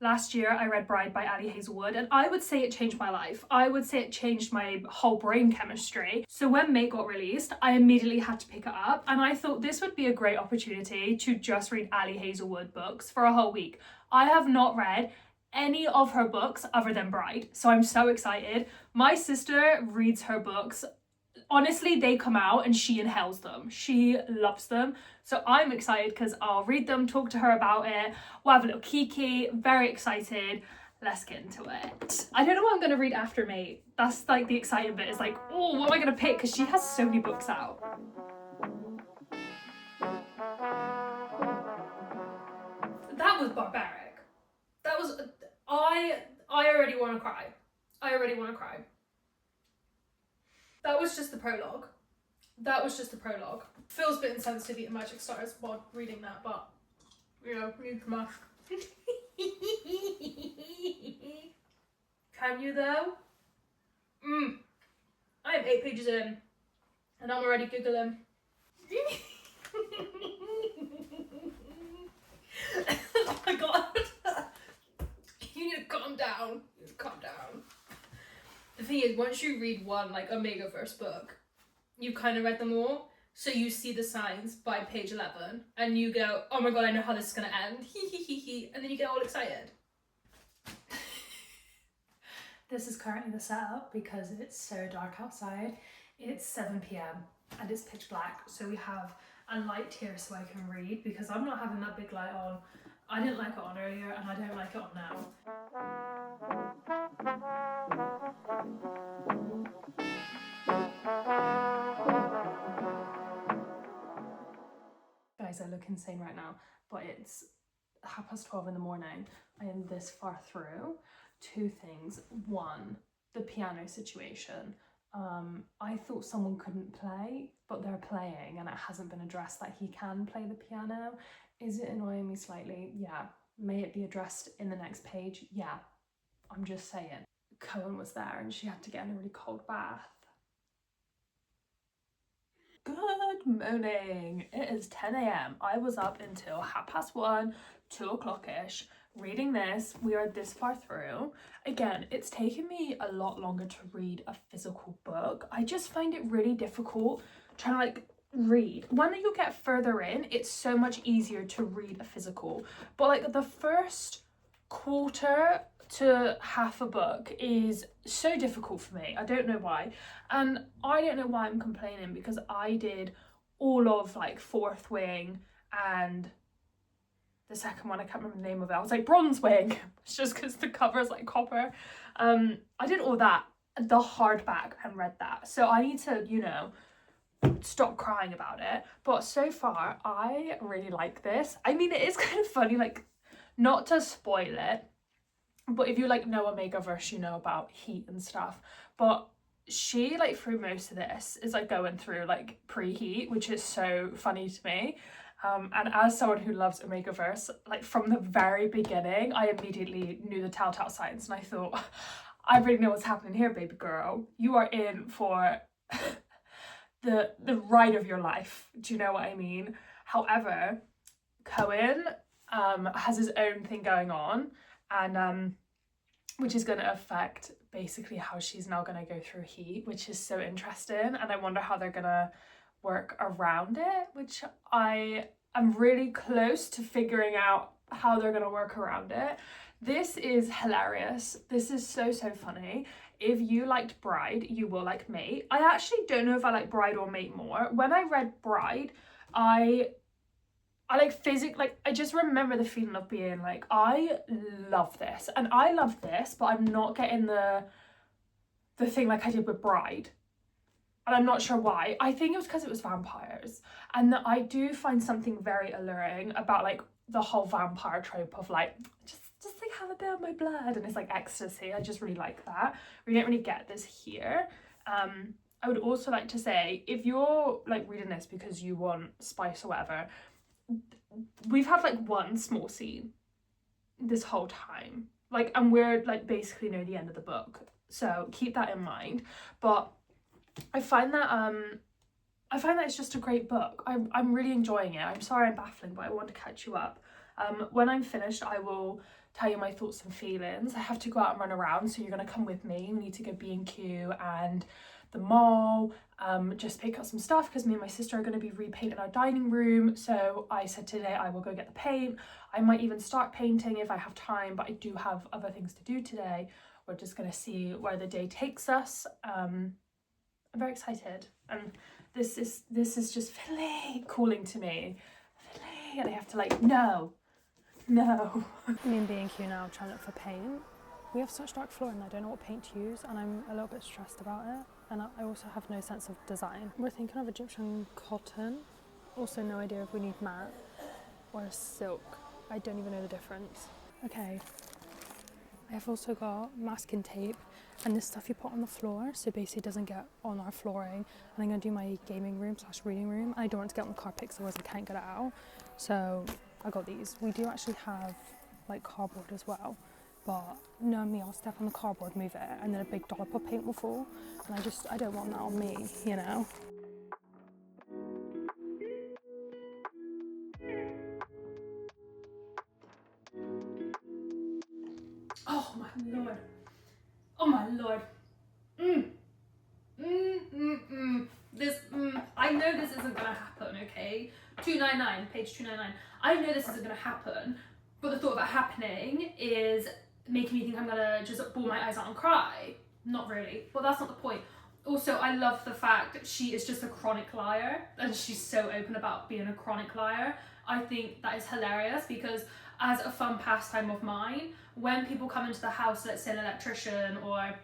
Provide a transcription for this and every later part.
Last year I read Bride by Ali Hazelwood, and I would say it changed my life. I would say it changed my whole brain chemistry. So when May got released, I immediately had to pick it up, and I thought this would be a great opportunity to just read Ali Hazelwood books for a whole week. I have not read any of her books other than Bride, so I'm so excited. My sister reads her books. Honestly, they come out and she inhales them. She loves them. So I'm excited because I'll read them, talk to her about it. We'll have a little kiki. Very excited. Let's get into it. I don't know what I'm going to read after May. That's like the exciting bit. It's like, oh, what am I going to pick? Because she has so many books out. That was barbaric. That was... I already want to cry. I already want to cry. That was just the prologue. That was just the prologue. Feels a bit insensitive eating magic stars while reading that, but you know, need to mask. Can you though? I am 8 pages in and I'm already giggling. Oh my god. You need to calm down. You need to calm down. The thing is, once you read one like Omegaverse book, you kind of read them all, so you see the signs by page 11 and you go, oh my god, I know how this is going to end, and then you get all excited. This is currently the setup because it's so dark outside. It's 7 p.m. and it's pitch black, so we have a light here so I can read, because I'm not having that big light on. I didn't like it on earlier and I don't like it on now. Guys, I look insane right now, but it's 12:30 in the morning. I am this far through. Two things. One, the piano situation. I thought someone couldn't play, but they're playing and it hasn't been addressed that he can play the piano. Is it annoying me slightly? Yeah. May it be addressed in the next page? Yeah. I'm just saying. Cohen was there and she had to get in a really cold bath. Good morning. It is 10 a.m. I was up until 1:30, 2 o'clock-ish, reading this. We are this far through. Again, it's taken me a lot longer to read a physical book. I just find it really difficult trying to like read. When you get further in, it's so much easier to read a physical. But like the first quarter to half a book is so difficult for me. I don't know why. And I don't know why I'm complaining, because I did all of like Fourth Wing and the second one, I can't remember the name of it. I was like Bronze Wing. It's just because the cover's like copper. I did all that, the hardback, and read that. So I need to, you know, stop crying about it. But so far, I really like this. I mean, it is kind of funny, like, not to spoil it, but if you like know Omegaverse, you know about heat and stuff. But she, like, through most of this is like going through like preheat, which is so funny to me. And as someone who loves Omegaverse, like from the very beginning, I immediately knew the telltale signs, and I thought, I really know what's happening here, baby girl. You are in for the ride of your life. Do you know what I mean? However, Cohen has his own thing going on, and which is going to affect basically how she's now going to go through heat, which is so interesting. And I wonder how they're going to work around it, which I am really close to figuring out how they're going to work around it. This is hilarious. This is so funny. If you liked Bride, you will like Mate. I actually don't know if I like Bride or Mate more. When I read Bride, I just remember the feeling of being like, I love this, and I love this, but I'm not getting the thing like I did with Bride. And I'm not sure why. I think it was because it was vampires. And that I do find something very alluring about like the whole vampire trope of like, just like have a bit of my blood, and it's like ecstasy. I just really like that. We don't really get this here. I would also like to say, if you're like reading this because you want spice or whatever, we've had like one small scene this whole time. Like, and we're like basically near the end of the book. So keep that in mind. But I find that it's just a great book. I'm really enjoying it. I'm sorry I'm baffling, but I want to catch you up. When I'm finished, I will tell you my thoughts and feelings. I have to go out and run around, so you're gonna come with me. We need to go B&Q and the mall, just pick up some stuff because me and my sister are going to be repainting our dining room. So I said today I will go get the paint. I might even start painting if I have time, but I do have other things to do today. We're just going to see where the day takes us. I'm very excited, and this is just Philly calling to me, Philly, and I have to like no. I'm in B&Q now trying to look for paint. We have such dark flooring, I don't know what paint to use, and I'm a little bit stressed about it. And I also have no sense of design. We're thinking of Egyptian cotton. Also no idea if we need matte or silk. I don't even know the difference. Okay, I have also got masking tape and this stuff you put on the floor so basically it doesn't get on our flooring. And I'm going to do my gaming room / reading room. I don't want to get on the carpet because otherwise I can't get it out. So I got these. We do actually have like cardboard as well. But knowing me, I'll step on the cardboard, move it, and then a big dollop of paint will fall. And I don't want that on me, you know? Oh my lord. Oh my lord. I know this isn't gonna happen, okay? 299, page 299. I know this isn't gonna happen, but the thought of it happening is making me think I'm gonna just bawl my eyes out and cry. Not really, but that's not the point. Also, I love the fact that she is just a chronic liar, and she's so open about being a chronic liar. I think that is hilarious because as a fun pastime of mine, when people come into the house, let's say an electrician or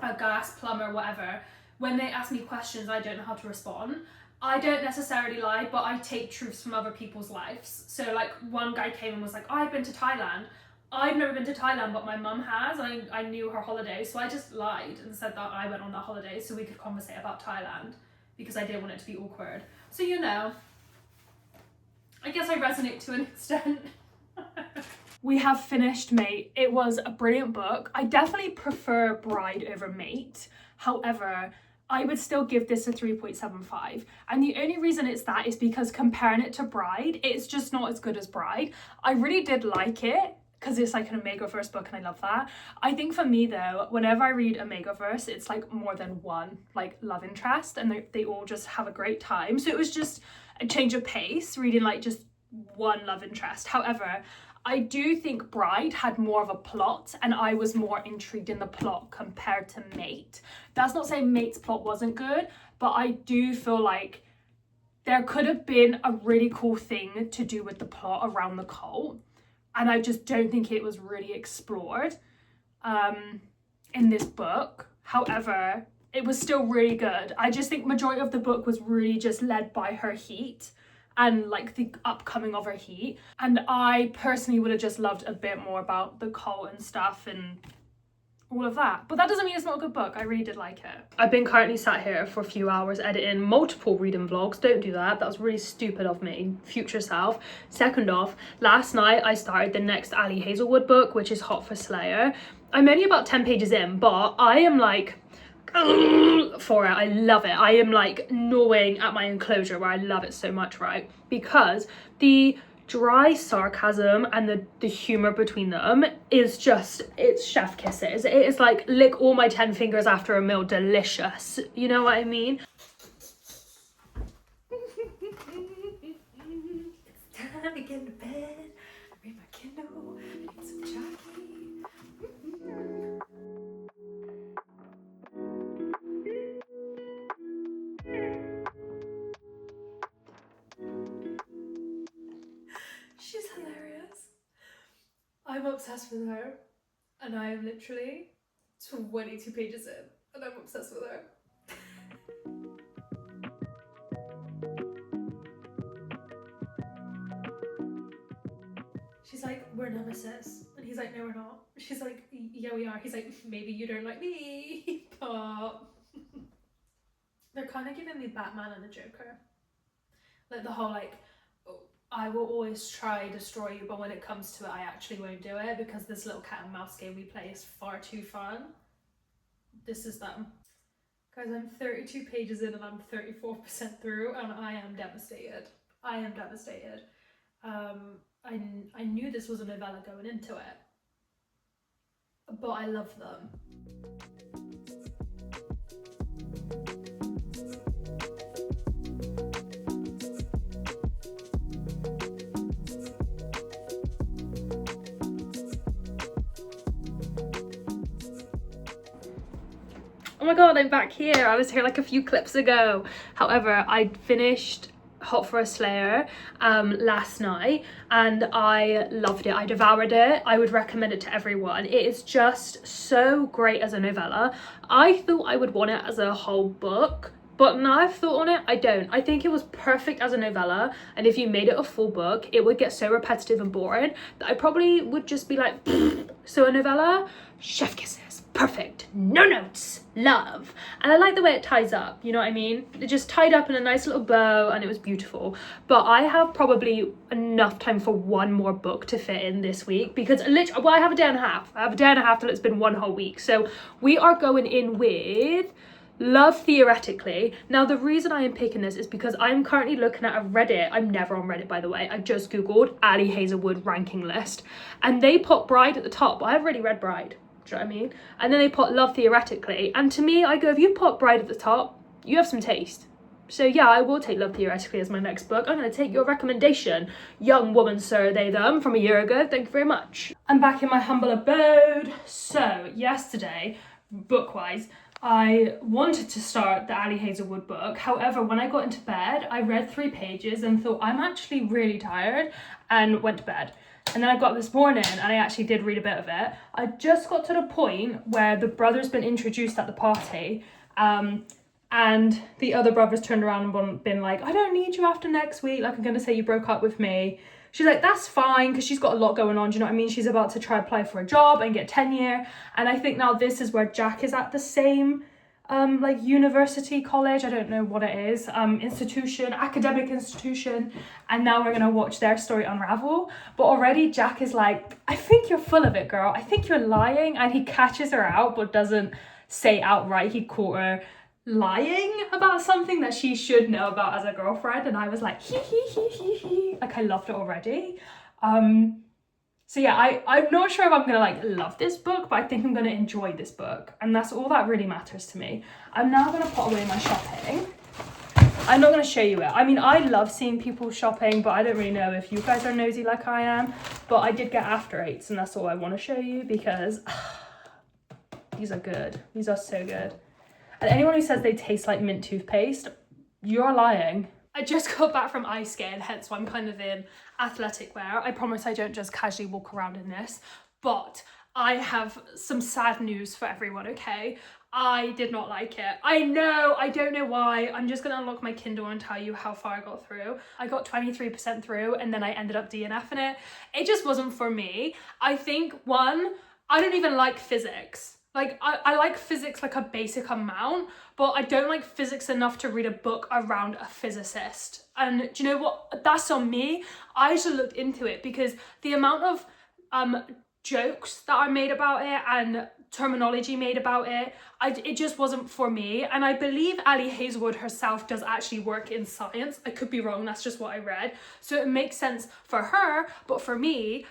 a gas plumber, whatever, when they ask me questions I don't know how to respond, I don't necessarily lie, but I take truths from other people's lives. So like one guy came and was like, oh, I've been to Thailand. I've never been to Thailand, but my mum has. I knew her holiday, so I just lied and said that I went on that holiday so we could conversate about Thailand because I didn't want it to be awkward. So you know, I guess I resonate to an extent. We have finished Mate. It was a brilliant book. I definitely prefer Bride over Mate. However, I would still give this a 3.75. And the only reason it's that is because comparing it to Bride, it's just not as good as Bride. I really did like it because it's like an Omegaverse book and I love that. I think for me though, whenever I read Omegaverse, it's like more than one like love interest and they all just have a great time. So it was just a change of pace reading like just one love interest. However, I do think Bride had more of a plot and I was more intrigued in the plot compared to Mate. That's not saying Mate's plot wasn't good, but I do feel like there could have been a really cool thing to do with the plot around the cult. And I just don't think it was really explored in this book. However, it was still really good. I just think majority of the book was really just led by her heat and like the upcoming of her heat. And I personally would have just loved a bit more about the cult and stuff and all of that. But that doesn't mean it's not a good book. I really did like it. I've been currently sat here for a few hours editing multiple reading vlogs. Don't do that. That was really stupid of me. Future self. Second off, last night I started the next Ali Hazelwood book, which is Hot for Slayer. I'm only about 10 pages in, but I am like for it. I love it. I am like gnawing at my enclosure where I love it so much, right? Because the dry sarcasm and the humor between them is just, it's chef kisses. It is like lick all my 10 fingers after a meal delicious. You know what I mean? It's time to get into bed. Read my Kindle. Eat some Jackie. She's hilarious. I'm obsessed with her, and I am literally 22 pages in, and I'm obsessed with her. She's like, we're nemesis. And he's like, no, we're not. She's like, yeah, we are. He's like, maybe you don't like me, but... They're kind of giving me Batman and the Joker. Like the whole like, I will always try destroy you, but when it comes to it, I actually won't do it because this little cat and mouse game we play is far too fun. This is them. Guys, I'm 32 pages in and I'm 34% through and I am devastated. I am devastated. I knew this was a novella going into it. but I love them. Oh my god, I'm back here. I was here like a few clips ago. However, I finished Hot for a Slayer last night and I loved it. I devoured it. I would recommend it to everyone. It is just so great as a novella. I thought I would want it as a whole book, but now I've thought on it, I don't. I think it was perfect as a novella, and if you made it a full book, it would get so repetitive and boring that I probably would just be like, so a novella, chef kisses, perfect, no notes, love. And I like the way it ties up, you know what I mean? It just tied up in a nice little bow and it was beautiful. But I have probably enough time for one more book to fit in this week, because literally, well, I have a day and a half. I have a day and a half till it's been one whole week. So we are going in with Love Theoretically. Now the reason I am picking this is because I'm currently looking at a Reddit. I'm never on Reddit, by the way. I just googled Ali Hazelwood ranking list and they put Bride at the top. I've already read Bride, do you know what I mean? And then they put Love Theoretically, and to me, I go, if you put Bride at the top, you have some taste. So yeah, I will take Love Theoretically as my next book. I'm going to take your recommendation, young woman, sir, they, them, from a year ago. Thank you very much. I'm back in my humble abode. So yesterday, book-wise, I wanted to start the Ali Hazelwood book. However, when I got into bed, I read 3 pages and thought, I'm actually really tired, and went to bed. And then I got up this morning and I actually did read a bit of it. I just got to the point where the brother's been introduced at the party, and the other brothers turned around and been like, I don't need you after next week, like I'm gonna say you broke up with me. She's like, that's fine, because she's got a lot going on, do you know what I mean? She's about to try apply for a job and get tenure. And I think now this is where Jack is at the same like university, college, I don't know what it is, institution, academic institution, and now we're gonna watch their story unravel. But already Jack is like, I think you're full of it, girl, I think you're lying. And he catches her out but doesn't say outright he caught her lying about something that she should know about as a girlfriend. And I was like, hee, like I loved it already. So yeah, I'm not sure if I'm gonna like love this book, but I think I'm gonna enjoy this book, and that's all that really matters to me. I'm now gonna put away my shopping. I'm not gonna show you it. I mean, I love seeing people shopping, but I don't really know if you guys are nosy like I am. But I did get After Eights, and that's all I want to show you, because these are good. These are so good. And anyone who says they taste like mint toothpaste, you're lying. I just got back from ice skating, hence why I'm kind of in athletic wear. I promise I don't just casually walk around in this, but I have some sad news for everyone, okay? I did not like it. I know, I don't know why. I'm just gonna unlock my Kindle and tell you how far I got through. I got 23% through, and then I ended up DNFing it. It just wasn't for me. I think, one, I don't even like physics. Like, I like physics like a basic amount, but I don't like physics enough to read a book around a physicist. And do you know what? That's on me. I just looked into it, because the amount of jokes that are made about it and terminology made about it, it just wasn't for me. And I believe Ali Hazelwood herself does actually work in science. I could be wrong, that's just what I read. So it makes sense for her, but for me,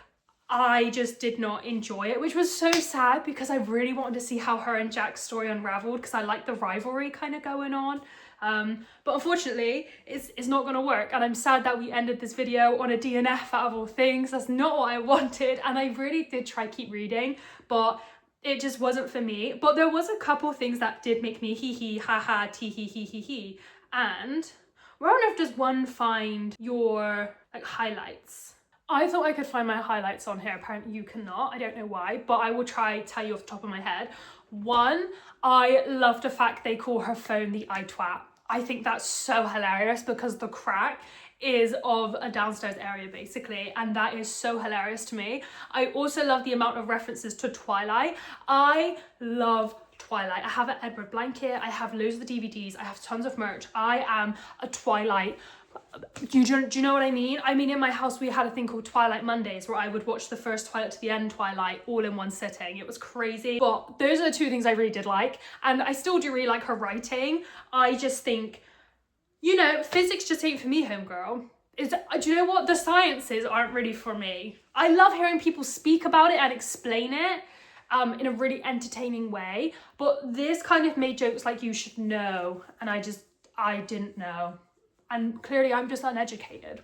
I just did not enjoy it, which was so sad, because I really wanted to see how her and Jack's story unraveled, because I like the rivalry kind of going on. But unfortunately, it's not going to work, and I'm sad that we ended this video on a DNF out of all things. That's not what I wanted, and I really did try keep reading, but it just wasn't for me. But there was a couple things that did make me hee hee ha ha tee hee hee hee hee. And where on earth does one find your like highlights? I thought I could find my highlights on here. Apparently you cannot. I don't know why, but I will try tell you off the top of my head. One, I love the fact they call her phone the iTwat. I think that's so hilarious, because the crack is of a downstairs area basically, and that is so hilarious to me. I also love the amount of references to Twilight. I love Twilight. I have an Edward blanket, I have loads of the DVDs, I have tons of merch. I am a Twilight. Do you know what I mean? I mean, in my house we had a thing called Twilight Mondays, where I would watch the first Twilight to the end Twilight all in one sitting. It was crazy. But those are the two things I really did like, and I still do really like her writing. I just think, you know, physics just ain't for me, homegirl. Do you know what? The sciences aren't really for me. I love hearing people speak about it and explain it, in a really entertaining way. But this kind of made jokes like you should know, and I didn't know. And clearly I'm just uneducated.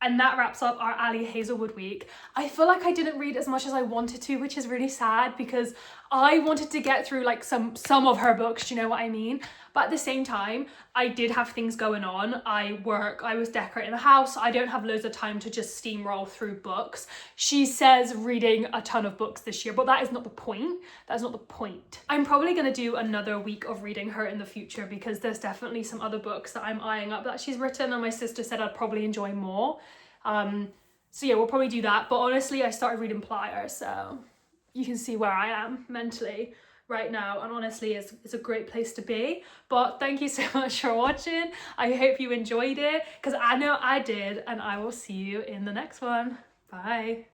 And that wraps up our Ali Hazelwood week. I feel like I didn't read as much as I wanted to, which is really sad because I wanted to get through like some of her books, do you know what I mean? But at the same time, I did have things going on. I was decorating the house. I don't have loads of time to just steamroll through books. She says reading a ton of books this year, but that is not the point. That's not the point. I'm probably gonna do another week of reading her in the future because there's definitely some other books that I'm eyeing up that she's written and my sister said I'd probably enjoy more. So yeah, we'll probably do that. But honestly, I started reading Plier, so you can see where I am mentally right now, and honestly it's a great place to be. But thank you so much for watching. I hope you enjoyed it because I know I did, and I will see you in the next one. Bye.